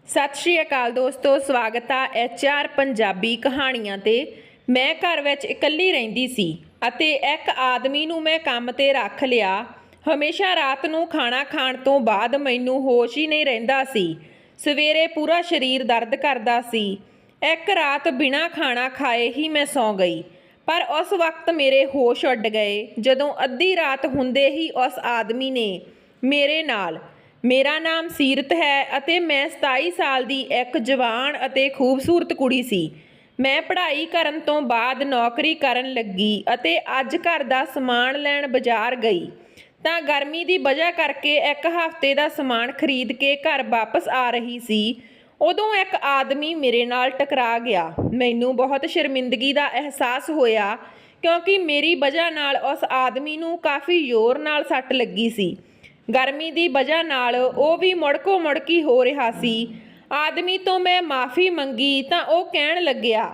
ਸਤਿ ਸ਼੍ਰੀ ਅਕਾਲ ਦੋਸਤੋ, ਸਵਾਗਤ ਆ HR ਪੰਜਾਬੀ ਕਹਾਣੀਆਂ ਤੇ। ਮੈਂ ਘਰ ਵਿੱਚ ਇਕੱਲੀ ਰਹਿੰਦੀ ਸੀ ਅਤੇ ਇੱਕ ਆਦਮੀ ਨੂੰ ਮੈਂ ਕੰਮ ਤੇ ਰੱਖ ਲਿਆ। ਹਮੇਸ਼ਾ ਰਾਤ ਨੂੰ ਖਾਣਾ ਖਾਣ ਤੋਂ ਬਾਅਦ ਮੈਨੂੰ ਹੋਸ਼ ਹੀ ਨਹੀਂ ਰਹਿੰਦਾ ਸੀ। ਸਵੇਰੇ ਪੂਰਾ ਸਰੀਰ ਦਰਦ ਕਰਦਾ ਸੀ। ਇੱਕ ਰਾਤ ਬਿਨਾਂ ਖਾਣਾ ਖਾਏ ਹੀ ਮੈਂ ਸੌਂ ਗਈ, ਪਰ ਉਸ ਵਕਤ ਮੇਰੇ ਹੋਸ਼ ਉੱਡ ਗਏ ਜਦੋਂ ਅੱਧੀ ਰਾਤ ਹੁੰਦੇ ਹੀ ਉਸ ਆਦਮੀ ਨੇ ਮੇਰੇ ਨਾਲ, ਮੇਰਾ ਨਾਮ ਸੀਰਤ ਹੈ ਅਤੇ ਮੈਂ 27 ਸਾਲ ਦੀ ਇੱਕ ਜਵਾਨ ਅਤੇ ਖੂਬਸੂਰਤ ਕੁੜੀ ਸੀ। ਮੈਂ ਪੜ੍ਹਾਈ ਕਰਨ ਤੋਂ ਬਾਅਦ ਨੌਕਰੀ ਕਰਨ ਲੱਗੀ ਅਤੇ ਅੱਜ ਘਰ ਦਾ ਸਮਾਨ ਲੈਣ ਬਾਜ਼ਾਰ ਗਈ ਤਾਂ ਗਰਮੀ ਦੀ ਵਜ੍ਹਾ ਕਰਕੇ ਇੱਕ ਹਫ਼ਤੇ ਦਾ ਸਮਾਨ ਖਰੀਦ ਕੇ ਘਰ ਵਾਪਸ ਆ ਰਹੀ ਸੀ। ਉਦੋਂ ਇੱਕ ਆਦਮੀ ਮੇਰੇ ਨਾਲ ਟਕਰਾ ਗਿਆ। ਮੈਨੂੰ ਬਹੁਤ ਸ਼ਰਮਿੰਦਗੀ ਦਾ ਅਹਿਸਾਸ ਹੋਇਆ ਕਿਉਂਕਿ ਮੇਰੀ ਵਜ੍ਹਾ ਨਾਲ ਉਸ ਆਦਮੀ ਨੂੰ ਕਾਫੀ ਜ਼ੋਰ ਨਾਲ ਸੱਟ ਲੱਗੀ ਸੀ। ਗਰਮੀ ਦੀ ਵਜ੍ਹਾ ਨਾਲ ਉਹ ਵੀ ਮੁੜਕੋ ਮੁੜਕੀ ਹੋ ਰਿਹਾ ਸੀ। ਆਦਮੀ ਤੋਂ ਮੈਂ ਮਾफ़ੀ ਮੰਗੀ ਤਾਂ ਉਹ ਕਹਿਣ ਲੱਗਿਆ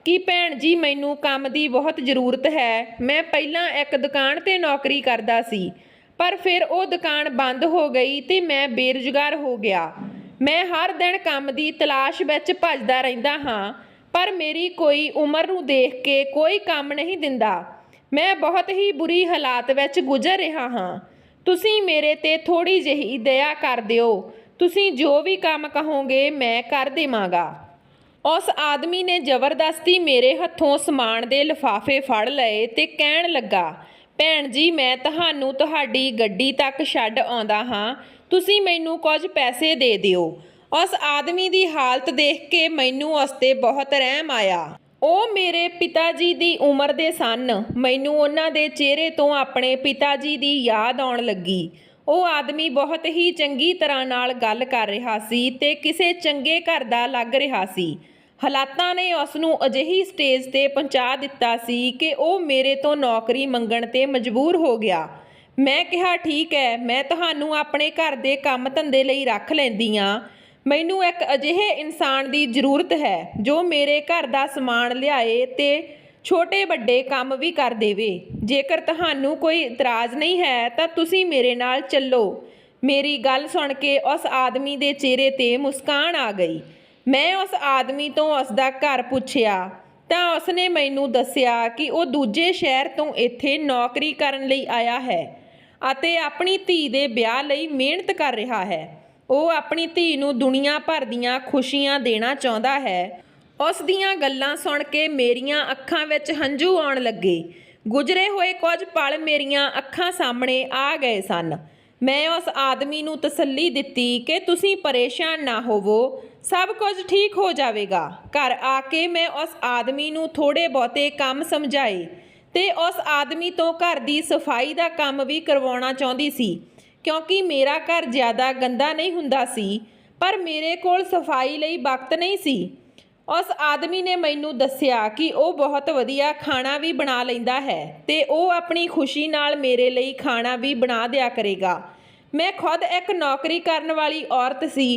ਕਿ ਭੈਣ ਜੀ, ਮੈਨੂੰ ਕੰਮ ਦੀ ਬਹੁਤ ਜ਼ਰੂਰਤ ਹੈ। ਮੈਂ ਪਹਿਲਾਂ ਇੱਕ ਦੁਕਾਨ 'ਤੇ ਨੌਕਰੀ ਕਰਦਾ ਸੀ, ਪਰ ਫਿਰ ਉਹ ਦੁਕਾਨ ਬੰਦ ਹੋ ਗਈ ਤੇ ਮੈਂ ਬੇਰੁਜ਼ਗਾਰ ਹੋ ਗਿਆ। ਮੈਂ ਹਰ ਦਿਨ ਕੰਮ ਦੀ ਤਲਾਸ਼ ਵਿੱਚ ਭੱਜਦਾ ਰਹਿੰਦਾ ਹਾਂ, ਪਰ ਮੇਰੀ ਕੋਈ ਉਮਰ ਨੂੰ ਦੇਖ ਕੇ ਕੋਈ ਕੰਮ ਨਹੀਂ ਦਿੰਦਾ। ਮੈਂ ਬਹੁਤ ਹੀ ਬੁਰੀ ਹਾਲਾਤ ਵਿੱਚ ਗੁਜ਼ਰ ਰਿਹਾ ਹਾਂ। ਤੁਸੀਂ ਮੇਰੇ 'ਤੇ ਥੋੜ੍ਹੀ ਜਿਹੀ ਦਇਆ ਕਰ ਦਿਓ। ਤੁਸੀਂ ਜੋ ਵੀ ਕੰਮ ਕਹੋਗੇ ਮੈਂ ਕਰ ਦੇਵਾਂਗਾ। ਉਸ ਆਦਮੀ ਨੇ ਜ਼ਬਰਦਸਤੀ ਮੇਰੇ ਹੱਥੋਂ ਸਮਾਨ ਦੇ ਲਿਫਾਫੇ ਫੜ ਲਏ ਤੇ ਕਹਿਣ ਲੱਗਾ, ਭੈਣ ਜੀ, ਮੈਂ ਤੁਹਾਨੂੰ ਤੁਹਾਡੀ ਗੱਡੀ ਤੱਕ ਛੱਡ ਆਉਂਦਾ ਹਾਂ। ਤੁਸੀਂ ਮੈਨੂੰ ਕੁਝ ਪੈਸੇ ਦੇ ਦਿਓ। ਉਸ ਆਦਮੀ ਦੀ ਹਾਲਤ ਦੇਖ ਕੇ ਮੈਨੂੰ ਉਸ 'ਤੇ ਬਹੁਤ ਰਹਿਮ ਆਇਆ। ਉਹ ਮੇਰੇ ਪਿਤਾ ਜੀ ਦੀ ਉਮਰ ਦੇ ਸਨ। ਮੈਨੂੰ ਉਹਨਾਂ ਦੇ ਚਿਹਰੇ ਤੋਂ ਆਪਣੇ ਪਿਤਾ ਜੀ ਦੀ ਯਾਦ ਆਉਣ ਲੱਗੀ। ਉਹ ਆਦਮੀ ਬਹੁਤ ਹੀ ਚੰਗੀ ਤਰ੍ਹਾਂ ਨਾਲ ਗੱਲ ਕਰ ਰਿਹਾ ਸੀ ਤੇ ਕਿਸੇ ਚੰਗੇ ਘਰ ਦਾ ਲੱਗ ਰਿਹਾ ਸੀ। ਹਾਲਾਤਾਂ ਨੇ ਉਸ ਨੂੰ ਅਜਿਹੀ ਸਟੇਜ 'ਤੇ ਪਹੁੰਚਾ ਦਿੱਤਾ ਸੀ ਕਿ ਉਹ ਮੇਰੇ ਤੋਂ ਨੌਕਰੀ ਮੰਗਣ 'ਤੇ ਮਜਬੂਰ ਹੋ ਗਿਆ। ਮੈਂ ਕਿਹਾ, ਠੀਕ ਹੈ, ਮੈਂ ਤੁਹਾਨੂੰ ਆਪਣੇ ਘਰ ਦੇ ਕੰਮ ਧੰਦੇ ਲਈ ਰੱਖ ਲੈਂਦੀ ਹਾਂ। ਮੈਨੂੰ ਇੱਕ ਅਜਿਹੇ ਇਨਸਾਨ ਦੀ ਜ਼ਰੂਰਤ ਹੈ ਜੋ ਮੇਰੇ ਘਰ ਦਾ ਸਮਾਨ ਲਿਆਏ ਤੇ ਛੋਟੇ ਵੱਡੇ ਕੰਮ ਵੀ ਕਰ ਦੇਵੇ। ਜੇਕਰ ਤੁਹਾਨੂੰ ਕੋਈ ਇਤਰਾਜ਼ ਨਹੀਂ ਹੈ ਤਾਂ ਤੁਸੀਂ ਮੇਰੇ ਨਾਲ ਚੱਲੋ। ਮੇਰੀ ਗੱਲ ਸੁਣ ਕੇ ਉਸ ਆਦਮੀ ਦੇ ਚਿਹਰੇ 'ਤੇ ਮੁਸਕਾਨ ਆ ਗਈ। ਮੈਂ ਉਸ ਆਦਮੀ ਤੋਂ ਉਸ ਦਾ ਘਰ ਪੁੱਛਿਆ ਤਾਂ ਉਸਨੇ ਮੈਨੂੰ ਦੱਸਿਆ ਕਿ ਉਹ ਦੂਜੇ ਸ਼ਹਿਰ ਤੋਂ ਇੱਥੇ ਨੌਕਰੀ ਕਰਨ ਲਈ ਆਇਆ ਹੈ ਅਤੇ ਆਪਣੀ ਧੀ ਦੇ ਵਿਆਹ ਲਈ ਮਿਹਨਤ ਕਰ ਰਿਹਾ ਹੈ। ਉਹ ਆਪਣੀ ਧੀ ਨੂੰ ਦੁਨੀਆ ਭਰ ਦੀਆਂ ਖੁਸ਼ੀਆਂ ਦੇਣਾ ਚਾਹੁੰਦਾ ਹੈ। ਉਸ ਦੀਆਂ ਗੱਲਾਂ ਸੁਣ ਕੇ ਮੇਰੀਆਂ ਅੱਖਾਂ ਵਿੱਚ ਹੰਝੂ ਆਉਣ ਲੱਗੇ। ਗੁਜ਼ਰੇ ਹੋਏ ਕੁਝ ਪਲ ਮੇਰੀਆਂ ਅੱਖਾਂ ਸਾਹਮਣੇ ਆ ਗਏ ਸਨ। ਮੈਂ ਉਸ ਆਦਮੀ ਨੂੰ ਤਸੱਲੀ ਦਿੱਤੀ ਕਿ ਤੁਸੀਂ ਪਰੇਸ਼ਾਨ ਨਾ ਹੋਵੋ, ਸਭ ਕੁਝ ਠੀਕ ਹੋ ਜਾਵੇਗਾ। ਘਰ ਆ ਕੇ ਮੈਂ ਉਸ ਆਦਮੀ ਨੂੰ ਥੋੜ੍ਹੇ ਬਹੁਤੇ ਕੰਮ ਸਮਝਾਏ ਤੇ ਉਸ ਆਦਮੀ ਤੋਂ ਘਰ ਦੀ ਸਫਾਈ ਦਾ ਕੰਮ ਵੀ ਕਰਵਾਉਣਾ ਚਾਹੁੰਦੀ ਸੀ ਕਿਉਂਕਿ ਮੇਰਾ ਘਰ ਜ਼ਿਆਦਾ ਗੰਦਾ ਨਹੀਂ ਹੁੰਦਾ ਸੀ, ਪਰ ਮੇਰੇ ਕੋਲ ਸਫਾਈ ਲਈ ਵਕਤ ਨਹੀਂ ਸੀ। ਉਸ ਆਦਮੀ ਨੇ ਮੈਨੂੰ ਦੱਸਿਆ ਕਿ ਉਹ ਬਹੁਤ ਵਧੀਆ ਖਾਣਾ ਵੀ ਬਣਾ ਲੈਂਦਾ ਹੈ ਤੇ ਉਹ ਆਪਣੀ ਖੁਸ਼ੀ ਨਾਲ ਮੇਰੇ ਲਈ ਖਾਣਾ ਵੀ ਬਣਾ ਦਿਆ ਕਰੇਗਾ। ਮੈਂ ਖੁਦ ਇੱਕ ਨੌਕਰੀ ਕਰਨ ਵਾਲੀ ਔਰਤ ਸੀ,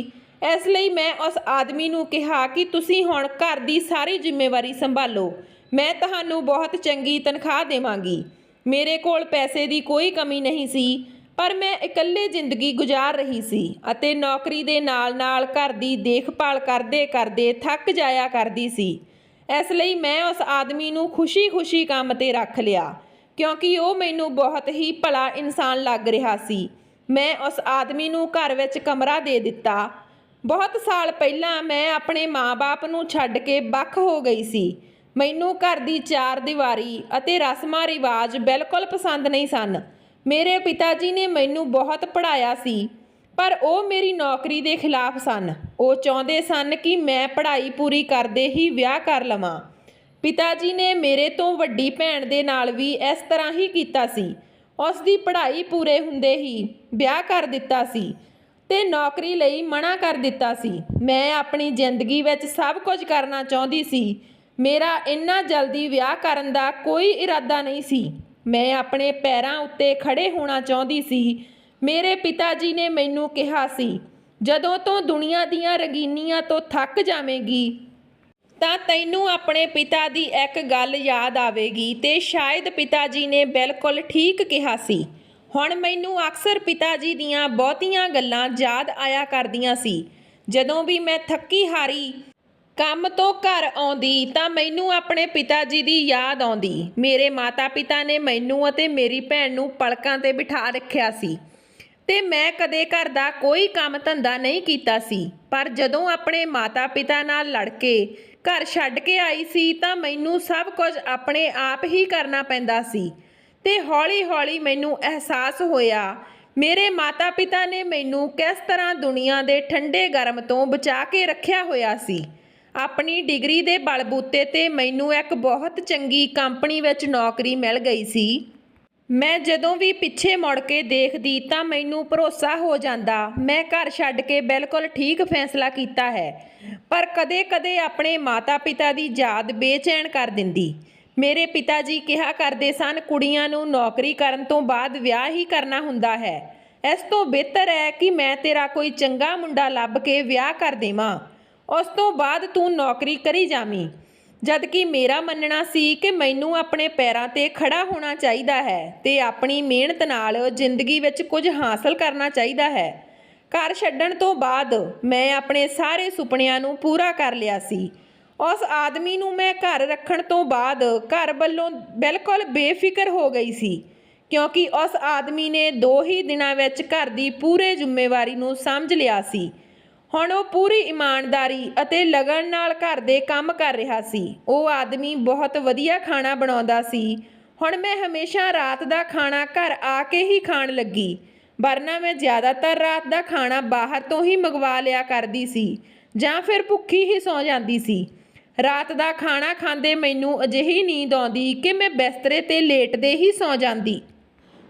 ਇਸ ਲਈ ਮੈਂ ਉਸ ਆਦਮੀ ਨੂੰ ਕਿਹਾ ਕਿ ਤੁਸੀਂ ਹੁਣ ਘਰ ਦੀ ਸਾਰੀ ਜ਼ਿੰਮੇਵਾਰੀ ਸੰਭਾਲੋ। ਮੈਂ ਤੁਹਾਨੂੰ ਬਹੁਤ ਚੰਗੀ ਤਨਖਾਹ ਦੇਵਾਂਗੀ। ਮੇਰੇ ਕੋਲ ਪੈਸੇ ਦੀ ਕੋਈ ਕਮੀ ਨਹੀਂ ਸੀ, ਪਰ ਮੈਂ ਇਕੱਲੇ ਜ਼ਿੰਦਗੀ ਗੁਜ਼ਾਰ ਰਹੀ ਸੀ ਅਤੇ ਨੌਕਰੀ ਦੇ ਨਾਲ-ਨਾਲ ਘਰ ਦੀ ਦੇਖਭਾਲ ਕਰਦੇ-ਕਰਦੇ ਥੱਕ ਜਾਇਆ ਕਰਦੀ ਸੀ। ਇਸ ਲਈ ਮੈਂ ਉਸ ਆਦਮੀ ਨੂੰ ਖੁਸ਼ੀ-ਖੁਸ਼ੀ ਕੰਮ 'ਤੇ ਰੱਖ ਲਿਆ ਕਿਉਂਕਿ ਉਹ ਮੈਨੂੰ ਬਹੁਤ ਹੀ ਭਲਾ ਇਨਸਾਨ ਲੱਗ ਰਿਹਾ ਸੀ। ਮੈਂ ਉਸ ਆਦਮੀ ਨੂੰ ਘਰ ਵਿੱਚ ਕਮਰਾ ਦੇ ਦਿੱਤਾ। ਬਹੁਤ ਸਾਲ ਪਹਿਲਾਂ ਮੈਂ ਆਪਣੇ ਮਾਂ-ਬਾਪ ਨੂੰ ਛੱਡ ਕੇ ਵੱਖ ਹੋ ਗਈ ਸੀ। ਮੈਨੂੰ ਘਰ ਦੀ ਚਾਰ ਦੀਵਾਰੀ ਅਤੇ ਰਸਮਾਂ ਰਿਵਾਜ ਬਿਲਕੁਲ ਪਸੰਦ ਨਹੀਂ ਸਨ। ਮੇਰੇ ਪਿਤਾ ਜੀ ਨੇ ਮੈਨੂੰ ਬਹੁਤ ਪੜ੍ਹਾਇਆ ਸੀ, ਪਰ ਉਹ ਮੇਰੀ ਨੌਕਰੀ ਦੇ ਖਿਲਾਫ ਸਨ। ਉਹ ਚਾਹੁੰਦੇ ਸਨ ਕਿ ਮੈਂ ਪੜ੍ਹਾਈ ਪੂਰੀ ਕਰਦੇ ਹੀ ਵਿਆਹ ਕਰ ਲਵਾਂ। ਪਿਤਾ ਜੀ ਨੇ ਮੇਰੇ ਤੋਂ ਵੱਡੀ ਭੈਣ ਦੇ ਨਾਲ ਵੀ ਇਸ ਤਰ੍ਹਾਂ ਹੀ ਕੀਤਾ ਸੀ। ਉਸ ਦੀ ਪੜ੍ਹਾਈ ਪੂਰੇ ਹੁੰਦੇ ਹੀ ਵਿਆਹ ਕਰ ਦਿੱਤਾ ਸੀ ਤੇ ਨੌਕਰੀ ਲਈ ਮਨ੍ਹਾ ਕਰ ਦਿੱਤਾ ਸੀ। ਮੈਂ ਆਪਣੀ ਜ਼ਿੰਦਗੀ ਵਿੱਚ ਸਭ ਕੁਝ ਕਰਨਾ ਚਾਹੁੰਦੀ ਸੀ। ਮੇਰਾ ਇੰਨਾ ਜਲਦੀ ਵਿਆਹ ਕਰਨ ਦਾ ਕੋਈ ਇਰਾਦਾ ਨਹੀਂ ਸੀ। ਮੈਂ ਆਪਣੇ ਪੈਰਾਂ ਉੱਤੇ ਖੜੇ ਹੋਣਾ ਚਾਹੁੰਦੀ ਸੀ। ਮੇਰੇ ਪਿਤਾ ਜੀ ਨੇ ਮੈਨੂੰ ਕਿਹਾ ਸੀ, ਜਦੋਂ ਤੋਂ ਦੁਨੀਆ ਦੀਆਂ ਰੰਗੀਨੀਆਂ ਤੋਂ ਥੱਕ ਜਾਵੇਂਗੀ ਤਾਂ ਤੈਨੂੰ ਆਪਣੇ ਪਿਤਾ ਦੀ ਇੱਕ ਗੱਲ ਯਾਦ ਆਵੇਗੀ ਤੇ ਸ਼ਾਇਦ ਪਿਤਾ ਜੀ ਨੇ ਬਿਲਕੁਲ ਠੀਕ ਕਿਹਾ ਸੀ। ਹੁਣ ਮੈਨੂੰ ਅਕਸਰ ਪਿਤਾ ਜੀ ਦੀਆਂ ਬਹੁਤੀਆਂ ਗੱਲਾਂ ਯਾਦ ਆਇਆ ਕਰਦੀਆਂ ਸੀ ਜਦੋਂ ਵੀ ਮੈਂ ਥੱਕੀ ਹਾਰੀ ਕੰਮ ਤੋਂ ਘਰ ਆਉਂਦੀ ਤਾਂ ਮੈਨੂੰ ਆਪਣੇ ਪਿਤਾ ਜੀ ਦੀ ਯਾਦ ਆਉਂਦੀ। ਮੇਰੇ ਮਾਤਾ ਪਿਤਾ ਨੇ ਮੈਨੂੰ ਅਤੇ ਮੇਰੀ ਭੈਣ ਨੂੰ ਪਲਕਾਂ ਤੇ ਬਿਠਾ ਰੱਖਿਆ ਸੀ ਤੇ ਮੈਂ ਕਦੇ ਘਰ ਦਾ ਕੋਈ ਕੰਮ ਧੰਦਾ ਨਹੀਂ ਕੀਤਾ ਸੀ। ਪਰ ਜਦੋਂ ਆਪਣੇ ਮਾਤਾ ਪਿਤਾ ਨਾਲ ਲੜ ਕੇ ਘਰ ਛੱਡ ਕੇ ਆਈ ਸੀ ਤਾਂ ਮੈਨੂੰ ਸਭ ਕੁਝ ਆਪਣੇ ਆਪ ਹੀ ਕਰਨਾ ਪੈਂਦਾ ਸੀ ਤੇ ਹੌਲੀ-ਹੌਲੀ ਮੈਨੂੰ ਅਹਿਸਾਸ ਹੋਇਆ ਮੇਰੇ ਮਾਤਾ ਪਿਤਾ ਨੇ ਮੈਨੂੰ ਕਿਸ ਤਰ੍ਹਾਂ ਦੁਨੀਆ ਦੇ ਠੰਡੇ ਗਰਮ ਤੋਂ ਬਚਾ ਕੇ ਰੱਖਿਆ ਹੋਇਆ ਸੀ। ਆਪਣੀ ਡਿਗਰੀ ਦੇ ਬਲਬੂਤੇ ਤੇ ਮੈਨੂੰ ਇੱਕ ਬਹੁਤ ਚੰਗੀ ਕੰਪਨੀ ਵਿੱਚ ਨੌਕਰੀ ਮਿਲ ਗਈ ਸੀ। ਮੈਂ ਜਦੋਂ ਵੀ ਪਿੱਛੇ ਮੁੜ ਕੇ ਦੇਖਦੀ ਤਾਂ ਮੈਨੂੰ ਭਰੋਸਾ ਹੋ ਜਾਂਦਾ ਮੈਂ ਘਰ ਛੱਡ ਕੇ ਬਿਲਕੁਲ ਠੀਕ ਫੈਸਲਾ ਕੀਤਾ ਹੈ। ਪਰ ਕਦੇ-ਕਦੇ ਆਪਣੇ ਮਾਤਾ ਪਿਤਾ ਦੀ ਯਾਦ ਬੇਚੈਨ ਕਰ ਦਿੰਦੀ। ਮੇਰੇ ਪਿਤਾ ਜੀ ਕਿਹਾ ਕਰਦੇ ਸਨ ਕੁੜੀਆਂ ਨੂੰ ਨੌਕਰੀ ਕਰਨ ਤੋਂ ਬਾਅਦ ਵਿਆਹ ਹੀ ਕਰਨਾ ਹੁੰਦਾ ਹੈ। ਇਸ ਤੋਂ ਬਿਹਤਰ ਹੈ ਕਿ ਮੈਂ ਤੇਰਾ ਕੋਈ ਚੰਗਾ ਮੁੰਡਾ ਲੱਭ ਕੇ ਵਿਆਹ ਕਰ ਦੇਵਾਂ, ਉਸ ਤੋਂ ਬਾਅਦ ਤੂੰ ਨੌਕਰੀ ਕਰੀ ਜਾਵੀਂ। ਜਦ ਕਿ ਮੇਰਾ ਮੰਨਣਾ ਸੀ ਕਿ ਮੈਨੂੰ ਆਪਣੇ ਪੈਰਾਂ 'ਤੇ ਖੜਾ ਹੋਣਾ ਚਾਹੀਦਾ ਹੈ ਤੇ ਆਪਣੀ ਮਿਹਨਤ ਨਾਲ ਜ਼ਿੰਦਗੀ ਵਿੱਚ ਕੁਝ ਹਾਸਲ ਕਰਨਾ ਚਾਹੀਦਾ ਹੈ। ਘਰ ਛੱਡਣ ਤੋਂ ਬਾਅਦ ਮੈਂ ਆਪਣੇ ਸਾਰੇ ਸੁਪਨਿਆਂ ਨੂੰ ਪੂਰਾ ਕਰ ਲਿਆ ਸੀ। ਉਸ ਆਦਮੀ ਨੂੰ ਮੈਂ ਘਰ ਰੱਖਣ ਤੋਂ ਬਾਅਦ ਘਰ ਵੱਲੋਂ ਬਿਲਕੁਲ ਬੇਫਿਕਰ ਹੋ ਗਈ ਸੀ ਕਿਉਂਕਿ ਉਸ ਆਦਮੀ ਨੇ 2 ਹੀ ਦਿਨਾਂ ਵਿੱਚ ਘਰ ਦੀ ਪੂਰੇ ਜ਼ਿੰਮੇਵਾਰੀ ਨੂੰ ਸਮਝ ਲਿਆ ਸੀ। ਹੁਣ ਉਹ ਪੂਰੀ ਇਮਾਨਦਾਰੀ ਅਤੇ ਲਗਨ ਨਾਲ ਘਰ ਦੇ ਕੰਮ ਕਰ ਰਿਹਾ ਸੀ। ਉਹ ਆਦਮੀ ਬਹੁਤ ਵਧੀਆ ਖਾਣਾ ਬਣਾਉਂਦਾ ਸੀ। ਹੁਣ ਮੈਂ ਹਮੇਸ਼ਾ ਰਾਤ ਦਾ ਖਾਣਾ ਘਰ ਆ ਕੇ ਹੀ ਖਾਣ ਲੱਗੀ, ਵਰਨਾ ਮੈਂ ਜ਼ਿਆਦਾਤਰ ਰਾਤ ਦਾ ਖਾਣਾ ਬਾਹਰ ਤੋਂ ਹੀ ਮੰਗਵਾ ਲਿਆ ਕਰਦੀ ਸੀ ਜਾਂ ਫਿਰ ਭੁੱਖੀ ਹੀ ਸੌਂ ਜਾਂਦੀ ਸੀ। ਰਾਤ ਦਾ ਖਾਣਾ ਖਾਂਦੇ ਮੈਨੂੰ ਅਜਿਹੀ ਨੀਂਦ ਆਉਂਦੀ ਕਿ ਮੈਂ ਬਿਸਤਰੇ 'ਤੇ ਲੇਟਦੇ ਹੀ ਸੌਂ ਜਾਂਦੀ।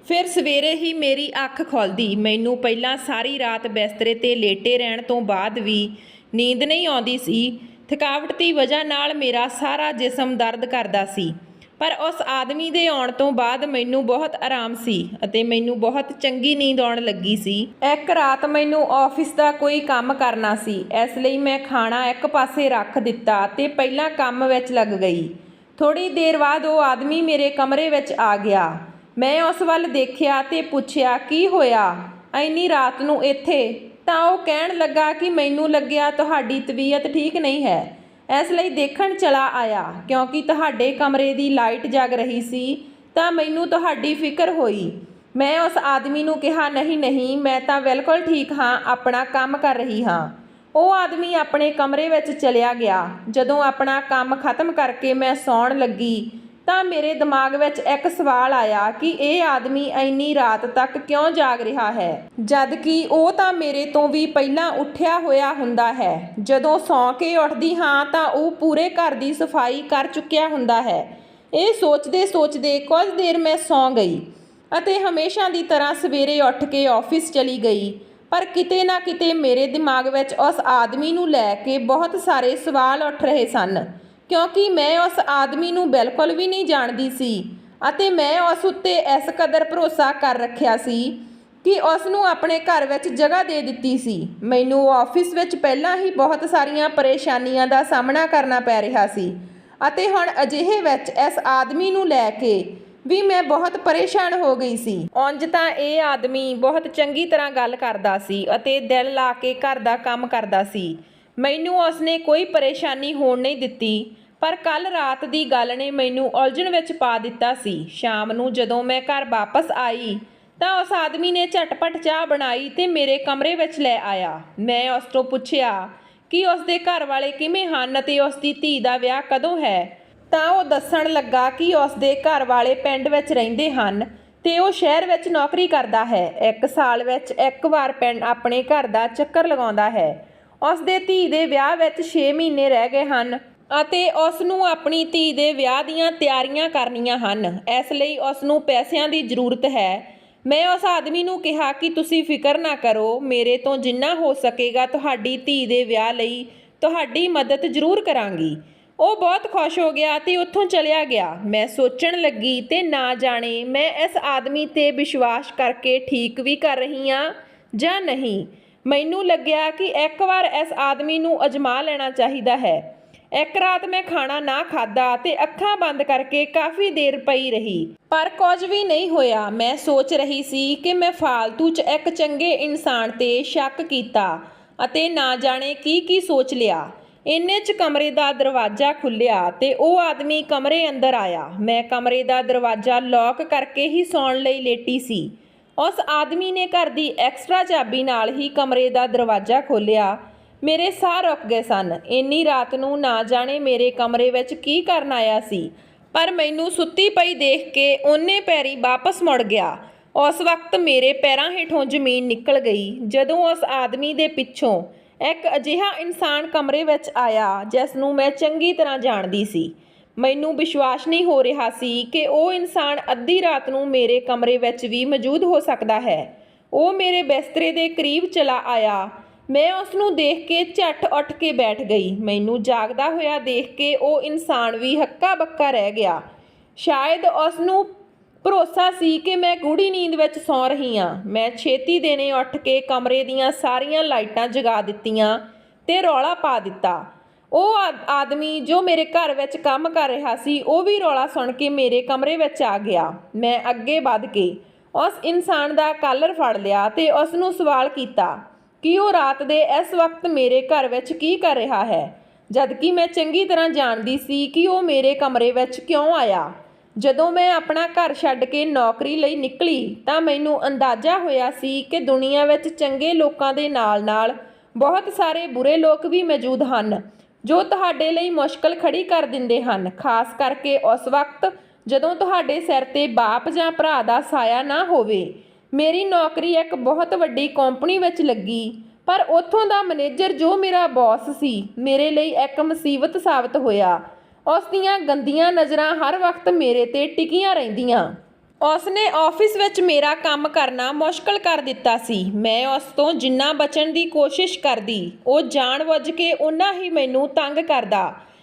ਫਿਰ ਸਵੇਰੇ ਹੀ ਮੇਰੀ ਅੱਖ ਖੁੱਲ੍ਹਦੀ। ਮੈਨੂੰ ਪਹਿਲਾਂ ਸਾਰੀ ਰਾਤ ਬਿਸਤਰੇ 'ਤੇ ਲੇਟੇ ਰਹਿਣ ਤੋਂ ਬਾਅਦ ਵੀ ਨੀਂਦ ਨਹੀਂ ਆਉਂਦੀ ਸੀ। ਥਕਾਵਟ ਦੀ ਵਜ੍ਹਾ ਨਾਲ ਮੇਰਾ ਸਾਰਾ ਜਿਸਮ ਦਰਦ ਕਰਦਾ ਸੀ। ਪਰ ਉਸ ਆਦਮੀ ਦੇ ਆਉਣ ਤੋਂ ਬਾਅਦ ਮੈਨੂੰ ਬਹੁਤ ਆਰਾਮ ਸੀ ਅਤੇ ਮੈਨੂੰ ਬਹੁਤ ਚੰਗੀ ਨੀਂਦ ਆਉਣ ਲੱਗੀ ਸੀ। ਇੱਕ ਰਾਤ ਮੈਨੂੰ ਆਫਿਸ ਦਾ ਕੋਈ ਕੰਮ ਕਰਨਾ ਸੀ, ਇਸ ਲਈ ਮੈਂ ਖਾਣਾ ਇੱਕ ਪਾਸੇ ਰੱਖ ਦਿੱਤਾ ਤੇ ਪਹਿਲਾਂ ਕੰਮ ਵਿੱਚ ਲੱਗ ਗਈ। ਥੋੜ੍ਹੀ ਦੇਰ ਬਾਅਦ ਉਹ ਆਦਮੀ ਮੇਰੇ ਕਮਰੇ ਵਿੱਚ ਆ ਗਿਆ। ਮੈਂ ਉਸ ਵੱਲ ਦੇਖਿਆ ਤੇ ਪੁੱਛਿਆ ਕੀ ਹੋਇਆ ਇੰਨੀ ਰਾਤ ਨੂੰ ਇੱਥੇ? ਤਾਂ ਉਹ ਕਹਿਣ ਲੱਗਾ ਕਿ ਮੈਨੂੰ ਲੱਗਿਆ ਤੁਹਾਡੀ ਤਬੀਅਤ ਠੀਕ ਨਹੀਂ ਹੈ, ਇਸ ਲਈ ਦੇਖਣ ਚਲਾ ਆਇਆ। ਕਿਉਂਕਿ ਤੁਹਾਡੇ ਕਮਰੇ ਦੀ ਲਾਈਟ ਜਗ ਰਹੀ ਸੀ ਤਾਂ ਮੈਨੂੰ ਤੁਹਾਡੀ ਫਿਕਰ ਹੋਈ। ਮੈਂ ਉਸ ਆਦਮੀ ਨੂੰ ਕਿਹਾ ਨਹੀਂ ਮੈਂ ਤਾਂ ਬਿਲਕੁਲ ਠੀਕ ਹਾਂ, ਆਪਣਾ ਕੰਮ ਕਰ ਰਹੀ ਹਾਂ। ਉਹ ਆਦਮੀ ਆਪਣੇ ਕਮਰੇ ਵਿੱਚ ਚਲਿਆ ਗਿਆ। ਜਦੋਂ ਆਪਣਾ ਕੰਮ ਖਤਮ ਕਰਕੇ ਮੈਂ ਸੌਣ ਲੱਗੀ ਤਾਂ ਮੇਰੇ ਦਿਮਾਗ ਵਿੱਚ ਇੱਕ ਸਵਾਲ ਆਇਆ ਕਿ ਇਹ ਆਦਮੀ ਇੰਨੀ ਰਾਤ ਤੱਕ ਕਿਉਂ ਜਾਗ ਰਿਹਾ ਹੈ, ਜਦ ਕਿ ਉਹ ਤਾਂ ਮੇਰੇ ਤੋਂ ਵੀ ਪਹਿਲਾਂ ਉੱਠਿਆ ਹੋਇਆ ਹੁੰਦਾ ਹੈ। ਜਦੋਂ ਸੌਂ ਕੇ ਉੱਠਦੀ ਹਾਂ ਤਾਂ ਉਹ ਪੂਰੇ ਘਰ ਦੀ ਸਫਾਈ ਕਰ ਚੁੱਕਿਆ ਹੁੰਦਾ ਹੈ। ਇਹ ਸੋਚਦੇ ਕੁਝ ਦੇਰ ਮੈਂ ਸੌਂ ਗਈ ਅਤੇ ਹਮੇਸ਼ਾ ਦੀ ਤਰ੍ਹਾਂ ਸਵੇਰੇ ਉੱਠ ਕੇ ਆਫਿਸ ਚਲੀ ਗਈ। ਪਰ ਕਿਤੇ ਨਾ ਕਿਤੇ ਮੇਰੇ ਦਿਮਾਗ ਵਿੱਚ ਉਸ ਆਦਮੀ ਨੂੰ ਲੈ ਕੇ ਬਹੁਤ ਸਾਰੇ ਸਵਾਲ ਉੱਠ ਰਹੇ ਸਨ ਕਿਉਂਕਿ ਮੈਂ ਉਸ ਆਦਮੀ ਨੂੰ ਬਿਲਕੁਲ ਵੀ ਨਹੀਂ ਜਾਣਦੀ ਸੀ ਅਤੇ ਮੈਂ ਉਸ ਉੱਤੇ ਇਸ ਕਦਰ ਭਰੋਸਾ ਕਰ ਰੱਖਿਆ ਸੀ ਕਿ ਉਸ ਨੂੰ ਆਪਣੇ ਘਰ ਵਿੱਚ ਜਗ੍ਹਾ ਦੇ ਦਿੱਤੀ ਸੀ। ਮੈਨੂੰ ਆਫਿਸ ਵਿੱਚ ਪਹਿਲਾਂ ਹੀ ਬਹੁਤ ਸਾਰੀਆਂ ਪਰੇਸ਼ਾਨੀਆਂ ਦਾ ਸਾਹਮਣਾ ਕਰਨਾ ਪੈ ਰਿਹਾ ਸੀ ਅਤੇ ਹੁਣ ਅਜਿਹੇ ਵਿੱਚ ਇਸ ਆਦਮੀ ਨੂੰ ਲੈ ਕੇ ਵੀ ਮੈਂ ਬਹੁਤ ਪਰੇਸ਼ਾਨ ਹੋ ਗਈ ਸੀ। ਉਂਝ ਤਾਂ ਇਹ ਆਦਮੀ ਬਹੁਤ ਚੰਗੀ ਤਰ੍ਹਾਂ ਗੱਲ ਕਰਦਾ ਸੀ ਅਤੇ ਦਿਲ ਲਾ ਕੇ ਘਰ ਦਾ ਕੰਮ ਕਰਦਾ ਸੀ। ਮੈਨੂੰ ਉਸਨੇ ਕੋਈ ਪਰੇਸ਼ਾਨੀ ਹੋਣ ਨਹੀਂ ਦਿੱਤੀ। ਪਰ ਕੱਲ੍ਹ ਰਾਤ ਦੀ ਗੱਲ ਨੇ ਮੈਨੂੰ ਉਲਝਣ ਵਿੱਚ ਪਾ ਦਿੱਤਾ ਸੀ। ਸ਼ਾਮ ਨੂੰ ਜਦੋਂ ਮੈਂ ਘਰ ਵਾਪਸ ਆਈ ਤਾਂ ਉਸ ਆਦਮੀ ਨੇ ਝਟਪਟ ਚਾਹ ਬਣਾਈ ਤੇ ਮੇਰੇ ਕਮਰੇ ਵਿੱਚ ਲੈ ਆਇਆ। ਮੈਂ ਉਸ ਤੋਂ ਪੁੱਛਿਆ ਕਿ ਉਸ ਦੇ ਘਰ ਵਾਲੇ ਕਿਵੇਂ ਹਨ ਅਤੇ ਉਸ ਦੀ ਧੀ ਦਾ ਵਿਆਹ ਕਦੋਂ ਹੈ। ਤਾਂ ਉਹ ਦੱਸਣ ਲੱਗਾ ਕਿ ਉਸ ਦੇ ਘਰ ਵਾਲੇ ਪਿੰਡ ਵਿੱਚ ਰਹਿੰਦੇ ਹਨ ਤੇ ਉਹ ਸ਼ਹਿਰ ਵਿੱਚ ਨੌਕਰੀ ਕਰਦਾ ਹੈ। 1 ਸਾਲ ਵਿੱਚ 1 ਵਾਰ ਪਿੰਡ ਆਪਣੇ ਘਰ ਦਾ ਚੱਕਰ ਲਗਾਉਂਦਾ ਹੈ। ਉਸ ਦੇ ਧੀ ਦੇ ਵਿਆਹ ਵਿੱਚ 6 ਮਹੀਨੇ ਰਹਿ ਗਏ ਹਨ ਅਤੇ ਉਸ ਨੂੰ ਆਪਣੀ ਧੀ ਦੇ ਵਿਆਹ ਦੀਆਂ ਤਿਆਰੀਆਂ ਕਰਨੀਆਂ ਹਨ, ਇਸ ਲਈ ਉਸ ਨੂੰ ਪੈਸਿਆਂ ਦੀ ਜ਼ਰੂਰਤ ਹੈ। ਮੈਂ ਉਸ ਆਦਮੀ ਨੂੰ ਕਿਹਾ ਕਿ ਤੁਸੀਂ ਫਿਕਰ ਨਾ ਕਰੋ, ਮੇਰੇ ਤੋਂ ਜਿੰਨਾ ਹੋ ਸਕੇਗਾ ਤੁਹਾਡੀ ਧੀ ਦੇ ਵਿਆਹ ਲਈ ਤੁਹਾਡੀ ਮਦਦ ਜ਼ਰੂਰ ਕਰਾਂਗੀ। ਉਹ ਬਹੁਤ ਖੁਸ਼ ਹੋ ਗਿਆ ਤੇ ਉੱਥੋਂ ਚਲਿਆ ਗਿਆ। ਮੈਂ ਸੋਚਣ ਲੱਗੀ ਤੇ ਨਾ ਜਾਣੇ ਮੈਂ ਇਸ ਆਦਮੀ 'ਤੇ ਵਿਸ਼ਵਾਸ ਕਰਕੇ ਠੀਕ ਵੀ ਕਰ ਰਹੀ ਹਾਂ ਜਾਂ ਨਹੀਂ। ਮੈਨੂੰ ਲੱਗਿਆ ਕਿ ਇੱਕ ਵਾਰ ਇਸ ਆਦਮੀ ਨੂੰ ਅਜਮਾ ਲੈਣਾ ਚਾਹੀਦਾ ਹੈ। ਇੱਕ ਰਾਤ ਮੈਂ ਖਾਣਾ ਨਾ ਖਾਧਾ ਤੇ ਅੱਖਾਂ ਬੰਦ ਕਰਕੇ ਕਾਫੀ ਦੇਰ ਪਈ ਰਹੀ, ਪਰ ਕੁਝ ਵੀ ਨਹੀਂ ਹੋਇਆ। ਮੈਂ ਸੋਚ ਰਹੀ ਸੀ ਕਿ ਮੈਂ ਫਾਲਤੂ 'ਚ ਇੱਕ ਚੰਗੇ ਇਨਸਾਨ 'ਤੇ ਸ਼ੱਕ ਕੀਤਾ ਅਤੇ ਨਾ ਜਾਣੇ ਕੀ ਸੋਚ ਲਿਆ। ਇੰਨੇ 'ਚ ਕਮਰੇ ਦਾ ਦਰਵਾਜ਼ਾ ਖੁੱਲ੍ਹਿਆ ਤੇ ਉਹ ਆਦਮੀ ਕਮਰੇ ਅੰਦਰ ਆਇਆ। ਮੈਂ ਕਮਰੇ ਦਾ ਦਰਵਾਜ਼ਾ ਲੌਕ ਕਰਕੇ ਹੀ ਸੌਣ ਲਈ ਲੇਟੀ ਸੀ। ਉਸ ਆਦਮੀ ਨੇ ਘਰ ਦੀ ਐਕਸਟਰਾ ਚਾਬੀ ਨਾਲ ਹੀ ਕਮਰੇ ਦਾ ਦਰਵਾਜ਼ਾ ਖੋਲ੍ਹਿਆ। ਮੇਰੇ ਸਾਹ ਰੁਕ ਗਏ ਸਨ। ਇੰਨੀ ਰਾਤ ਨੂੰ ਨਾ ਜਾਣੇ ਮੇਰੇ ਕਮਰੇ ਵਿੱਚ ਕੀ ਕਰਨ ਆਇਆ ਸੀ, ਪਰ ਮੈਨੂੰ ਸੁੱਤੀ ਪਈ ਦੇਖ ਕੇ ਉਹਨੇ ਪੈਰੀ ਵਾਪਸ ਮੁੜ ਗਿਆ। ਉਸ ਵਕਤ ਮੇਰੇ ਪੈਰਾਂ ਹੇਠੋਂ ਜ਼ਮੀਨ ਨਿਕਲ ਗਈ ਜਦੋਂ ਉਸ ਆਦਮੀ ਦੇ ਪਿੱਛੋਂ ਇੱਕ ਅਜਿਹਾ ਇਨਸਾਨ ਕਮਰੇ ਵਿੱਚ ਆਇਆ ਜਿਸ ਨੂੰ ਮੈਂ ਚੰਗੀ ਤਰ੍ਹਾਂ ਜਾਣਦੀ ਸੀ। ਮੈਨੂੰ ਵਿਸ਼ਵਾਸ ਨਹੀਂ ਹੋ ਰਿਹਾ ਸੀ ਕਿ ਉਹ ਇਨਸਾਨ ਅੱਧੀ ਰਾਤ ਨੂੰ ਮੇਰੇ ਕਮਰੇ ਵਿੱਚ ਵੀ ਮੌਜੂਦ ਹੋ ਸਕਦਾ ਹੈ। ਉਹ ਮੇਰੇ ਬਿਸਤਰੇ ਦੇ ਕਰੀਬ ਚਲਾ ਆਇਆ। ਮੈਂ ਉਸ ਨੂੰ ਦੇਖ ਕੇ ਝੱਟ ਉੱਠ ਕੇ ਬੈਠ ਗਈ। ਮੈਨੂੰ ਜਾਗਦਾ ਹੋਇਆ ਦੇਖ ਕੇ ਉਹ ਇਨਸਾਨ ਵੀ ਹੱਕਾ ਬੱਕਾ ਰਹਿ ਗਿਆ। ਸ਼ਾਇਦ ਉਸ ਨੂੰ ਭਰੋਸਾ ਸੀ ਕਿ ਮੈਂ ਗੂੜੀ ਨੀਂਦ ਵਿੱਚ ਸੌਂ ਰਹੀ ਹਾਂ। ਮੈਂ ਛੇਤੀ ਦੇਣੇ ਉੱਠ ਕੇ ਕਮਰੇ ਦੀਆਂ ਸਾਰੀਆਂ ਲਾਈਟਾਂ ਜਗਾ ਦਿੱਤੀਆਂ ਤੇ ਰੌਲਾ ਪਾ ਦਿੱਤਾ। ਉਹ ਆਦਮੀ ਜੋ ਮੇਰੇ ਘਰ ਵਿੱਚ ਕੰਮ ਕਰ ਰਿਹਾ ਸੀ, ਉਹ ਵੀ ਰੌਲਾ ਸੁਣ ਕੇ ਮੇਰੇ ਕਮਰੇ ਵਿੱਚ ਆ ਗਿਆ। ਮੈਂ ਅੱਗੇ ਵੱਧ ਕੇ ਉਸ ਇਨਸਾਨ ਦਾ ਕਾਲਰ ਫੜ ਲਿਆ ਤੇ ਉਸ ਨੂੰ ਸਵਾਲ ਕੀਤਾ ਕਿ ਉਹ ਰਾਤ ਦੇ ਇਸ ਵਕਤ ਮੇਰੇ ਘਰ ਵਿੱਚ ਕੀ ਕਰ ਰਿਹਾ ਹੈ, ਜਦਕਿ ਮੈਂ ਚੰਗੀ ਤਰ੍ਹਾਂ ਜਾਣਦੀ ਸੀ ਕਿ ਉਹ ਮੇਰੇ ਕਮਰੇ ਵਿੱਚ ਕਿਉਂ ਆਇਆ। ਜਦੋਂ ਮੈਂ ਆਪਣਾ ਘਰ ਛੱਡ ਕੇ ਨੌਕਰੀ ਲਈ ਨਿਕਲੀ ਤਾਂ ਮੈਨੂੰ ਅੰਦਾਜ਼ਾ ਹੋਇਆ ਸੀ ਕਿ ਦੁਨੀਆ ਵਿੱਚ ਚੰਗੇ ਲੋਕਾਂ ਦੇ ਨਾਲ-ਨਾਲ ਬਹੁਤ ਸਾਰੇ ਬੁਰੇ ਲੋਕ ਵੀ ਮੌਜੂਦ ਹਨ ਜੋ ਤੁਹਾਡੇ ਲਈ ਮੁਸ਼ਕਲ ਖੜੀ ਕਰ ਦਿੰਦੇ ਹਨ, ਖਾਸ ਕਰਕੇ ਉਸ ਵਕਤ ਜਦੋਂ ਤੁਹਾਡੇ ਸਿਰ ਤੇ ਬਾਪ ਜਾਂ ਭਰਾ ਦਾ ਸਾਇਆ ਨਾ ਹੋਵੇ। ਮੇਰੀ ਨੌਕਰੀ ਇੱਕ ਬਹੁਤ ਵੱਡੀ ਕੰਪਨੀ ਵਿੱਚ ਲੱਗੀ, ਪਰ ਉੱਥੋਂ ਦਾ ਮੈਨੇਜਰ ਜੋ ਮੇਰਾ ਬੌਸ ਸੀ, ਮੇਰੇ ਲਈ ਇੱਕ ਮੁਸੀਬਤ ਸਾਬਤ ਹੋਇਆ। ਉਸ ਦੀਆਂ ਗੰਦੀਆਂ ਨਜ਼ਰਾਂ ਹਰ ਵਕਤ ਮੇਰੇ ਤੇ ਟਿਕੀਆਂ ਰਹਿੰਦੀਆਂ। ਉਸ ਨੇ ਆਫਿਸ ਵਿੱਚ ਮੇਰਾ ਕੰਮ ਕਰਨਾ ਮੁਸ਼ਕਲ ਕਰ ਦਿੱਤਾ ਸੀ। ਮੈਂ ਉਸ ਤੋਂ ਜਿੰਨਾ ਬਚਣ ਦੀ ਕੋਸ਼ਿਸ਼ ਕਰਦੀ, ਉਹ ਜਾਣ-ਬੁੱਝ ਕੇ ਓਨਾ ਹੀ ਮੈਨੂੰ ਤੰਗ ਕਰਦਾ।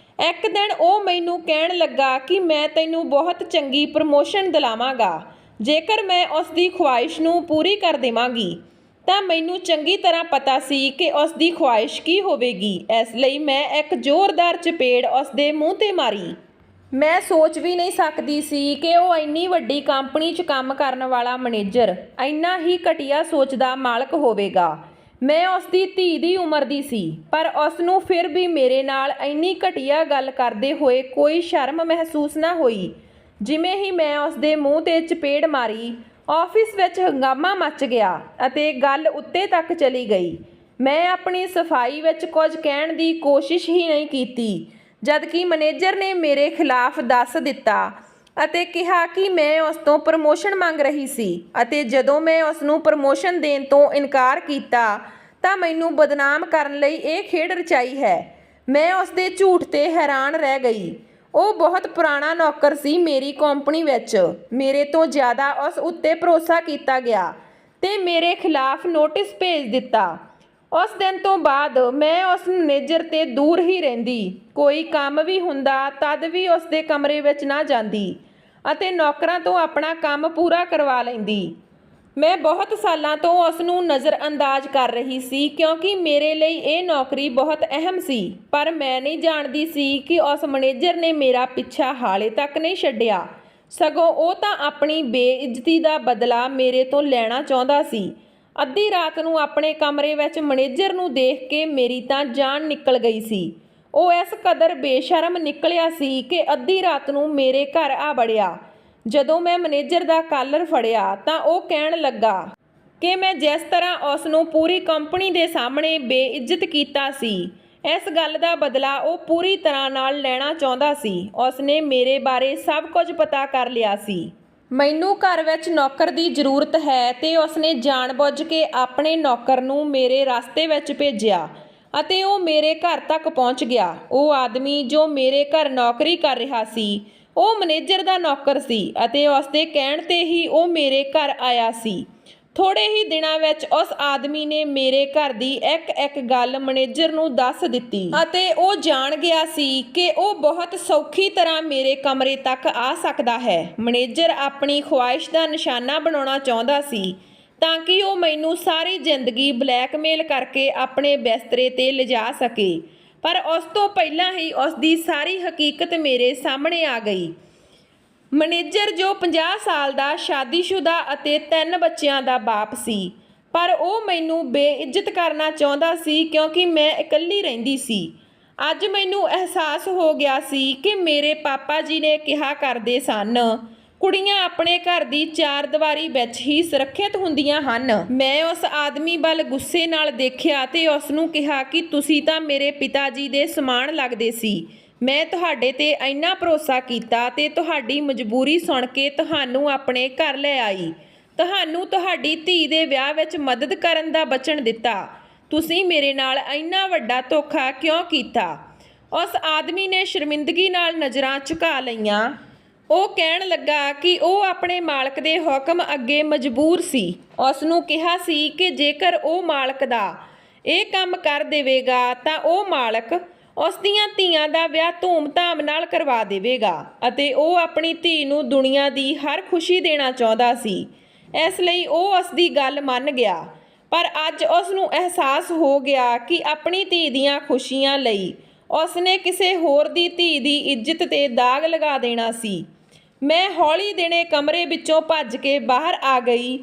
ਇੱਕ ਦਿਨ ਉਹ ਮੈਨੂੰ ਕਹਿਣ ਲੱਗਾ ਕਿ ਮੈਂ ਤੈਨੂੰ ਬਹੁਤ ਚੰਗੀ ਪ੍ਰਮੋਸ਼ਨ ਦਿਲਾਵਾਂਗਾ ਜੇਕਰ ਮੈਂ ਉਸ ਦੀ ਖੁਆਇਸ਼ ਨੂੰ ਪੂਰੀ ਕਰ ਦੇਵਾਂਗੀ। ਤਾਂ ਮੈਨੂੰ ਚੰਗੀ ਤਰ੍ਹਾਂ ਪਤਾ ਸੀ ਕਿ ਉਸ ਦੀ ਖੁਆਇਸ਼ ਕੀ ਹੋਵੇਗੀ, ਇਸ ਲਈ ਮੈਂ ਇੱਕ ਜ਼ੋਰਦਾਰ ਚਪੇੜ ਉਸ ਦੇ ਮੂੰਹ 'ਤੇ ਮਾਰੀ। ਮੈਂ ਸੋਚ ਵੀ ਨਹੀਂ ਸਕਦੀ ਸੀ ਕਿ ਉਹ ਇੰਨੀ ਵੱਡੀ ਕੰਪਨੀ 'ਚ ਕੰਮ ਕਰਨ ਵਾਲਾ ਮੈਨੇਜਰ ਇੰਨਾ ਹੀ ਘਟੀਆ ਸੋਚ ਦਾ ਮਾਲਕ ਹੋਵੇਗਾ। ਮੈਂ ਉਸ ਦੀ ਧੀ ਦੀ ਉਮਰ ਦੀ ਸੀ, ਪਰ ਉਸ ਨੂੰ ਫਿਰ ਵੀ ਮੇਰੇ ਨਾਲ ਇੰਨੀ ਘਟੀਆ ਗੱਲ ਕਰਦੇ ਹੋਏ ਕੋਈ ਸ਼ਰਮ ਮਹਿਸੂਸ ਨਾ ਹੋਈ। ਜਿਵੇਂ ਹੀ ਮੈਂ ਉਸ ਦੇ ਮੂੰਹ 'ਤੇ ਚਪੇੜ ਮਾਰੀ, ਆਫਿਸ ਵਿੱਚ ਹੰਗਾਮਾ ਮੱਚ ਗਿਆ ਅਤੇ ਗੱਲ ਉੱਤੇ ਤੱਕ ਚਲੀ ਗਈ। ਮੈਂ ਆਪਣੀ ਸਫਾਈ ਵਿੱਚ ਕੁਝ ਕਹਿਣ ਦੀ ਕੋਸ਼ਿਸ਼ ਹੀ ਨਹੀਂ ਕੀਤੀ, ਜਦਕਿ ਮੈਨੇਜਰ ਨੇ ਮੇਰੇ ਖਿਲਾਫ ਦੱਸ ਦਿੱਤਾ ਅਤੇ ਕਿਹਾ ਕਿ ਮੈਂ ਉਸ ਤੋਂ ਪ੍ਰਮੋਸ਼ਨ ਮੰਗ ਰਹੀ ਸੀ ਅਤੇ ਜਦੋਂ ਮੈਂ ਉਸ ਨੂੰ ਪ੍ਰਮੋਸ਼ਨ ਦੇਣ ਤੋਂ ਇਨਕਾਰ ਕੀਤਾ ਤਾਂ ਮੈਨੂੰ ਬਦਨਾਮ ਕਰਨ ਲਈ ਇਹ ਖੇਡ ਰਚਾਈ ਹੈ। ਮੈਂ ਉਸ ਦੇ ਝੂਠ 'ਤੇ ਹੈਰਾਨ ਰਹਿ ਗਈ। ਉਹ ਬਹੁਤ ਪੁਰਾਣਾ ਨੌਕਰ ਸੀ ਮੇਰੀ ਕੰਪਨੀ ਵਿੱਚ। ਮੇਰੇ ਤੋਂ ਜ਼ਿਆਦਾ ਉਸ ਉੱਤੇ ਭਰੋਸਾ ਕੀਤਾ ਗਿਆ ਤੇ ਮੇਰੇ ਖਿਲਾਫ ਨੋਟਿਸ ਭੇਜ ਦਿੱਤਾ। ਉਸ ਦਿਨ ਤੋਂ ਬਾਅਦ ਮੈਂ ਉਸ ਮੈਨੇਜਰ ਤੋਂ ਦੂਰ ਹੀ ਰਹਿੰਦੀ। ਕੋਈ ਕੰਮ ਵੀ ਹੁੰਦਾ ਤਦ ਵੀ ਉਸ ਦੇ ਕਮਰੇ ਵਿੱਚ ਨਾ ਜਾਂਦੀ ਅਤੇ ਨੌਕਰਾਂ ਤੋਂ ਆਪਣਾ ਕੰਮ ਪੂਰਾ ਕਰਵਾ ਲੈਂਦੀ। ਮੈਂ ਬਹੁਤ ਸਾਲਾਂ ਤੋਂ ਉਸ ਨੂੰ ਨਜ਼ਰਅੰਦਾਜ਼ ਕਰ ਰਹੀ ਸੀ ਕਿਉਂਕਿ ਮੇਰੇ ਲਈ ਇਹ ਨੌਕਰੀ ਬਹੁਤ ਅਹਿਮ ਸੀ, ਪਰ ਮੈਂ ਨਹੀਂ ਜਾਣਦੀ ਸੀ ਕਿ ਉਸ ਮੈਨੇਜਰ ਨੇ ਮੇਰਾ ਪਿੱਛਾ ਹਾਲੇ ਤੱਕ ਨਹੀਂ ਛੱਡਿਆ, ਸਗੋਂ ਉਹ ਤਾਂ ਆਪਣੀ ਬੇਇੱਜ਼ਤੀ ਦਾ ਬਦਲਾ ਮੇਰੇ ਤੋਂ ਲੈਣਾ ਚਾਹੁੰਦਾ ਸੀ। ਅੱਧੀ ਰਾਤ ਨੂੰ ਆਪਣੇ ਕਮਰੇ ਵਿੱਚ ਮੈਨੇਜਰ ਨੂੰ ਦੇਖ ਕੇ ਮੇਰੀ ਤਾਂ ਜਾਨ ਨਿਕਲ ਗਈ ਸੀ। ਉਹ ਇਸ ਕਦਰ ਬੇਸ਼ਰਮ ਨਿਕਲਿਆ ਸੀ ਕਿ ਅੱਧੀ ਰਾਤ ਨੂੰ ਮੇਰੇ ਘਰ ਆ ਵੜਿਆ। ਜਦੋਂ ਮੈਂ ਮੈਨੇਜਰ ਦਾ ਕਾਲਰ ਫੜਿਆ ਤਾਂ ਉਹ ਕਹਿਣ ਲੱਗਾ ਕਿ ਮੈਂ ਜਿਸ ਤਰ੍ਹਾਂ ਉਸ ਨੂੰ ਪੂਰੀ ਕੰਪਨੀ ਦੇ ਸਾਹਮਣੇ ਬੇਇੱਜ਼ਤ ਕੀਤਾ ਸੀ, ਇਸ ਗੱਲ ਦਾ ਬਦਲਾ ਉਹ ਪੂਰੀ ਤਰ੍ਹਾਂ ਨਾਲ ਲੈਣਾ ਚਾਹੁੰਦਾ ਸੀ। ਉਸ ਨੇ ਮੇਰੇ ਬਾਰੇ ਸਭ ਕੁਝ ਪਤਾ ਕਰ ਲਿਆ ਸੀ। ਮੈਨੂੰ ਘਰ ਵਿੱਚ ਨੌਕਰ ਦੀ ਜ਼ਰੂਰਤ ਹੈ ਤੇ ਉਸ ਨੇ ਜਾਣ-ਬੁੱਝ ਕੇ ਆਪਣੇ ਨੌਕਰ ਨੂੰ ਮੇਰੇ ਰਸਤੇ ਵਿੱਚ ਭੇਜਿਆ ਅਤੇ ਉਹ ਮੇਰੇ ਘਰ ਤੱਕ ਪਹੁੰਚ ਗਿਆ। ਉਹ ਆਦਮੀ ਜੋ ਮੇਰੇ ਘਰ ਨੌਕਰੀ ਕਰ ਰਿਹਾ ਸੀ, ਉਹ ਮੈਨੇਜਰ ਦਾ ਨੌਕਰ ਸੀ ਅਤੇ ਉਸ ਦੇ ਕਹਿਣ 'ਤੇ ਹੀ ਉਹ ਮੇਰੇ ਘਰ ਆਇਆ ਸੀ। ਥੋੜ੍ਹੇ ਹੀ ਦਿਨਾਂ ਵਿੱਚ ਉਸ ਆਦਮੀ ਨੇ ਮੇਰੇ ਘਰ ਦੀ ਇੱਕ ਗੱਲ ਮੈਨੇਜਰ ਨੂੰ ਦੱਸ ਦਿੱਤੀ ਅਤੇ ਉਹ ਜਾਣ ਗਿਆ ਸੀ ਕਿ ਉਹ ਬਹੁਤ ਸੌਖੀ ਤਰ੍ਹਾਂ ਮੇਰੇ ਕਮਰੇ ਤੱਕ ਆ ਸਕਦਾ ਹੈ। ਮੈਨੇਜਰ ਆਪਣੀ ਖੁਆਇਸ਼ ਦਾ ਨਿਸ਼ਾਨਾ ਬਣਾਉਣਾ ਚਾਹੁੰਦਾ ਸੀ ਤਾਂ ਕਿ ਉਹ ਮੈਨੂੰ ਸਾਰੀ ਜ਼ਿੰਦਗੀ ਬਲੈਕਮੇਲ ਕਰਕੇ ਆਪਣੇ ਬਿਸਤਰੇ 'ਤੇ ਲਿਜਾ ਸਕੇ, ਪਰ ਉਸ ਤੋਂ ਪਹਿਲਾਂ ਹੀ ਉਸ ਦੀ ਸਾਰੀ ਹਕੀਕਤ ਮੇਰੇ ਸਾਹਮਣੇ ਆ ਗਈ। ਮੈਨੇਜਰ ਜੋ 50 ਸਾਲ ਦਾ ਸ਼ਾਦੀशुदा ਅਤੇ 3 ਬੱਚਿਆਂ ਦਾ ਬਾਪ ਸੀ, ਪਰ ਉਹ ਮੈਨੂੰ ਬੇਇੱਜ਼ਤ ਕਰਨਾ ਚਾਹੁੰਦਾ ਸੀ ਕਿਉਂਕਿ ਮੈਂ ਇਕੱਲੀ ਰਹਿੰਦੀ ਸੀ। ਅੱਜ ਮੈਨੂੰ ਅਹਿਸਾਸ ਹੋ ਗਿਆ ਸੀ ਕਿ ਮੇਰੇ ਪਾਪਾ ਜੀ ਨੇ ਕਿਹਾ ਕਰਦੇ ਸਨ, ਕੁੜੀਆਂ ਆਪਣੇ ਘਰ ਦੀ ਚਾਰ ਦੀਵਾਰੀ ਵਿੱਚ ਹੀ ਸੁਰੱਖਿਅਤ ਹੁੰਦੀਆਂ ਹਨ। ਮੈਂ ਉਸ ਆਦਮੀ ਵੱਲ ਗੁੱਸੇ ਨਾਲ ਦੇਖਿਆ ਤੇ ਉਸ ਨੂੰ ਕਿਹਾ ਕਿ ਤੁਸੀਂ ਤਾਂ ਮੇਰੇ ਪਿਤਾ ਜੀ ਦੇ ਸਮਾਨ ਲੱਗਦੇ ਸੀ। ਮੈਂ ਤੁਹਾਡੇ ਤੇ ਇੰਨਾ ਭਰੋਸਾ ਕੀਤਾ ਤੇ ਤੁਹਾਡੀ ਮਜਬੂਰੀ ਸੁਣ ਕੇ ਤੁਹਾਨੂੰ ਆਪਣੇ ਘਰ ਲੈ ਆਈ। ਤੁਹਾਨੂੰ ਤੁਹਾਡੀ ਧੀ ਦੇ ਵਿਆਹ ਵਿੱਚ ਮਦਦ ਕਰਨ ਦਾ ਵਚਨ ਦਿੱਤਾ। ਤੁਸੀਂ ਮੇਰੇ ਨਾਲ ਇੰਨਾ ਵੱਡਾ ਧੋਖਾ ਕਿਉਂ ਕੀਤਾ? ਉਸ ਆਦਮੀ ਨੇ ਸ਼ਰਮਿੰਦਗੀ ਨਾਲ ਨਜ਼ਰਾਂ ਝੁਕਾ ਲਈਆਂ। ਉਹ ਕਹਿਣ ਲੱਗਾ ਕਿ ਉਹ ਆਪਣੇ ਮਾਲਕ ਦੇ ਹੁਕਮ ਅੱਗੇ ਮਜਬੂਰ ਸੀ। ਉਸ ਨੂੰ ਕਿਹਾ ਸੀ ਕਿ ਜੇਕਰ ਉਹ ਮਾਲਕ ਦਾ ਇਹ ਕੰਮ ਕਰ ਦੇਵੇਗਾ ਤਾਂ ਉਹ ਮਾਲਕ ਉਸ ਦੀਆਂ ਧੀਆਂ ਦਾ ਵਿਆਹ ਧੂਮ-ਧਾਮ ਨਾਲ ਕਰਵਾ ਦੇਵੇਗਾ ਅਤੇ ਉਹ ਆਪਣੀ ਧੀ ਨੂੰ ਦੁਨੀਆ ਦੀ ਹਰ ਖੁਸ਼ੀ ਦੇਣਾ ਚਾਹੁੰਦਾ ਸੀ। ਇਸ ਲਈ ਉਹ ਉਸ ਦੀ ਗੱਲ ਮੰਨ ਗਿਆ। ਪਰ ਅੱਜ ਉਸ ਨੂੰ ਅਹਿਸਾਸ ਹੋ ਗਿਆ ਕਿ ਆਪਣੀ ਧੀ ਦੀਆਂ ਖੁਸ਼ੀਆਂ ਲਈ ਉਸ ਨੇ ਕਿਸੇ ਹੋਰ ਦੀ ਧੀ ਦੀ ਇੱਜ਼ਤ 'ਤੇ ਦਾਗ ਲਗਾ ਦੇਣਾ ਸੀ। ਮੈਂ ਹੌਲੀ ਦਿਨੇ ਕਮਰੇ ਵਿੱਚੋਂ ਭੱਜ ਕੇ ਬਾਹਰ ਆ ਗਈ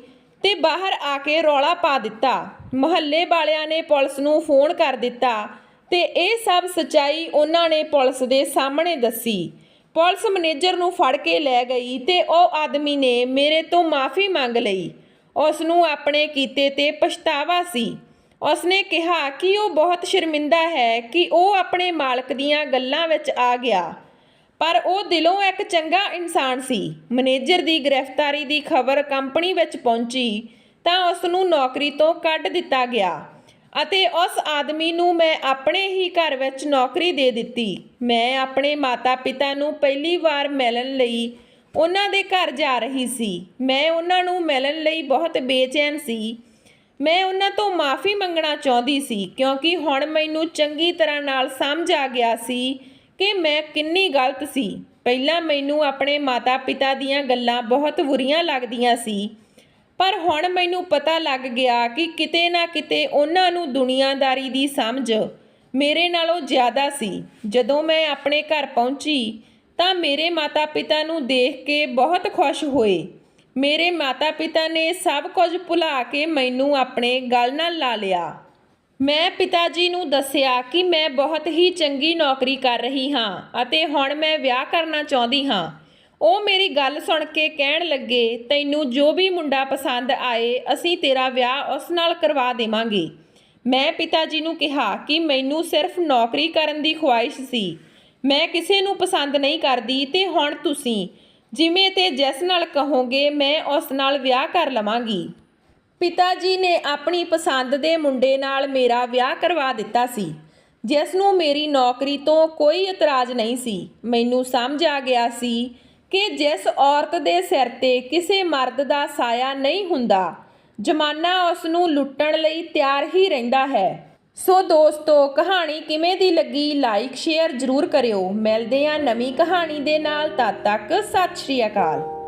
ਤੇ ਬਾਹਰ ਆ ਕੇ ਰੌਲਾ ਪਾ ਦਿੱਤਾ। ਮੁਹੱਲੇ ਵਾਲਿਆਂ ਨੇ ਪੁਲਿਸ ਨੂੰ ਫੋਨ ਕਰ ਦਿੱਤਾ ਤੇ ਇਹ ਸਭ ਸੱਚਾਈ ਉਹਨਾਂ ਨੇ ਪੁਲਿਸ ਦੇ ਸਾਹਮਣੇ ਦੱਸੀ। ਪੁਲਿਸ ਮੈਨੇਜਰ ਨੂੰ ਫੜ ਕੇ ਲੈ ਗਈ ਤੇ ਉਹ ਆਦਮੀ ਨੇ ਮੇਰੇ ਤੋਂ ਮਾफ़ੀ ਮੰਗ ਲਈ। ਉਸ ਨੂੰ ਆਪਣੇ ਕੀਤੇ ਤੇ ਪਛਤਾਵਾ ਸੀ। ਉਸ ਨੇ ਕਿਹਾ ਕਿ ਉਹ ਬਹੁਤ ਸ਼ਰਮਿੰਦਾ ਹੈ ਕਿ ਉਹ ਆਪਣੇ ਮਾਲਕ ਦੀਆਂ ਗੱਲਾਂ ਵਿੱਚ ਆ ਗਿਆ, ਪਰ ਉਹ ਦਿਲੋਂ ਇੱਕ ਚੰਗਾ ਇਨਸਾਨ ਸੀ। ਮੈਨੇਜਰ ਦੀ ਗ੍ਰਿਫਤਾਰੀ ਦੀ ਖਬਰ ਕੰਪਨੀ ਵਿੱਚ ਪਹੁੰਚੀ ਤਾਂ ਉਸ ਨੂੰ ਨੌਕਰੀ ਤੋਂ ਕੱਢ ਦਿੱਤਾ ਗਿਆ ਅਤੇ ਉਸ ਆਦਮੀ ਨੂੰ ਮੈਂ ਆਪਣੇ ਹੀ ਘਰ ਵਿੱਚ ਨੌਕਰੀ ਦੇ ਦਿੱਤੀ। ਮੈਂ ਆਪਣੇ ਮਾਤਾ-ਪਿਤਾ ਨੂੰ ਪਹਿਲੀ ਵਾਰ ਮਿਲਣ ਲਈ ਉਹਨਾਂ ਦੇ ਘਰ ਜਾ ਰਹੀ ਸੀ। ਮੈਂ ਉਹਨਾਂ ਨੂੰ ਮਿਲਣ ਲਈ ਬਹੁਤ ਬੇਚੈਨ ਸੀ। ਮੈਂ ਉਹਨਾਂ ਤੋਂ ਮਾफ़ੀ ਮੰਗਣਾ ਚਾਹੁੰਦੀ ਸੀ ਕਿਉਂਕਿ ਹੁਣ ਮੈਨੂੰ ਚੰਗੀ ਤਰ੍ਹਾਂ ਨਾਲ ਸਮਝ ਆ ਗਿਆ ਸੀ ਕਿ ਮੈਂ ਕਿੰਨੀ ਗਲਤ ਸੀ। ਪਹਿਲਾਂ ਮੈਨੂੰ ਆਪਣੇ ਮਾਤਾ-ਪਿਤਾ ਦੀਆਂ ਗੱਲਾਂ ਬਹੁਤ ਬੁਰੀਆਂ ਲੱਗਦੀਆਂ ਸੀ, ਪਰ ਹੁਣ ਮੈਨੂੰ ਪਤਾ ਲੱਗ ਗਿਆ ਕਿ ਕਿਤੇ ਨਾ ਕਿਤੇ ਉਹਨਾਂ ਨੂੰ ਦੁਨੀਆਦਾਰੀ ਦੀ ਸਮਝ ਮੇਰੇ ਨਾਲੋਂ ਜ਼ਿਆਦਾ ਸੀ। ਜਦੋਂ ਮੈਂ ਆਪਣੇ ਘਰ ਪਹੁੰਚੀ ਤਾਂ ਮੇਰੇ ਮਾਤਾ-ਪਿਤਾ ਨੂੰ ਦੇਖ ਕੇ ਬਹੁਤ ਖੁਸ਼ ਹੋਏ। ਮੇਰੇ ਮਾਤਾ-ਪਿਤਾ ਨੇ ਸਭ ਕੁਝ ਭੁਲਾ ਕੇ ਮੈਨੂੰ ਆਪਣੇ ਗਲ ਨਾਲ ਲਾ ਲਿਆ। ਮੈਂ ਪਿਤਾ ਜੀ ਨੂੰ ਦੱਸਿਆ ਕਿ ਮੈਂ ਬਹੁਤ ਹੀ ਚੰਗੀ ਨੌਕਰੀ ਕਰ ਰਹੀ ਹਾਂ ਅਤੇ ਹੁਣ ਮੈਂ ਵਿਆਹ ਕਰਨਾ ਚਾਹੁੰਦੀ ਹਾਂ। ਉਹ ਮੇਰੀ ਗੱਲ ਸੁਣ ਕੇ ਕਹਿਣ ਲੱਗੇ, ਤੈਨੂੰ ਜੋ ਵੀ ਮੁੰਡਾ ਪਸੰਦ ਆਏ ਅਸੀਂ ਤੇਰਾ ਵਿਆਹ ਉਸ ਨਾਲ ਕਰਵਾ ਦੇਵਾਂਗੇ। ਮੈਂ ਪਿਤਾ ਜੀ ਨੂੰ ਕਿਹਾ ਕਿ ਮੈਨੂੰ ਸਿਰਫ ਨੌਕਰੀ ਕਰਨ ਦੀ ਖੁਆਇਸ਼ ਸੀ, ਮੈਂ ਕਿਸੇ ਨੂੰ ਪਸੰਦ ਨਹੀਂ ਕਰਦੀ ਤੇ ਹੁਣ ਤੁਸੀਂ ਜਿਵੇਂ ਤੇ ਜਿਸ ਨਾਲ ਕਹੋਗੇ ਮੈਂ ਉਸ ਨਾਲ ਵਿਆਹ ਕਰ ਲਵਾਂਗੀ। ਪਿਤਾ ਜੀ ਨੇ ਆਪਣੀ ਪਸੰਦ ਦੇ ਮੁੰਡੇ ਨਾਲ ਮੇਰਾ ਵਿਆਹ ਕਰਵਾ ਦਿੱਤਾ ਸੀ, ਜਿਸ ਨੂੰ ਮੇਰੀ ਨੌਕਰੀ ਤੋਂ ਕੋਈ ਇਤਰਾਜ਼ ਨਹੀਂ ਸੀ। ਮੈਨੂੰ ਸਮਝ ਆ ਗਿਆ ਸੀ ਕਿ ਜਿਸ ਔਰਤ ਦੇ ਸਿਰ ਤੇ ਕਿਸੇ ਮਰਦ ਦਾ ਸਾਇਆ ਨਹੀਂ ਹੁੰਦਾ, ਜ਼ਮਾਨਾ ਉਸ ਨੂੰ ਲੁੱਟਣ ਲਈ ਤਿਆਰ ਹੀ ਰਹਿੰਦਾ ਹੈ। ਸੋ ਦੋਸਤੋ, ਕਹਾਣੀ ਕਿਵੇਂ ਦੀ ਲੱਗੀ ਲਾਈਕ ਸ਼ੇਅਰ ਜ਼ਰੂਰ ਕਰਿਓ। ਮਿਲਦੇ ਹਾਂ ਨਵੀਂ ਕਹਾਣੀ ਦੇ ਨਾਲ, ਤਦ ਤੱਕ ਸਤਿ ਸ਼੍ਰੀ ਅਕਾਲ।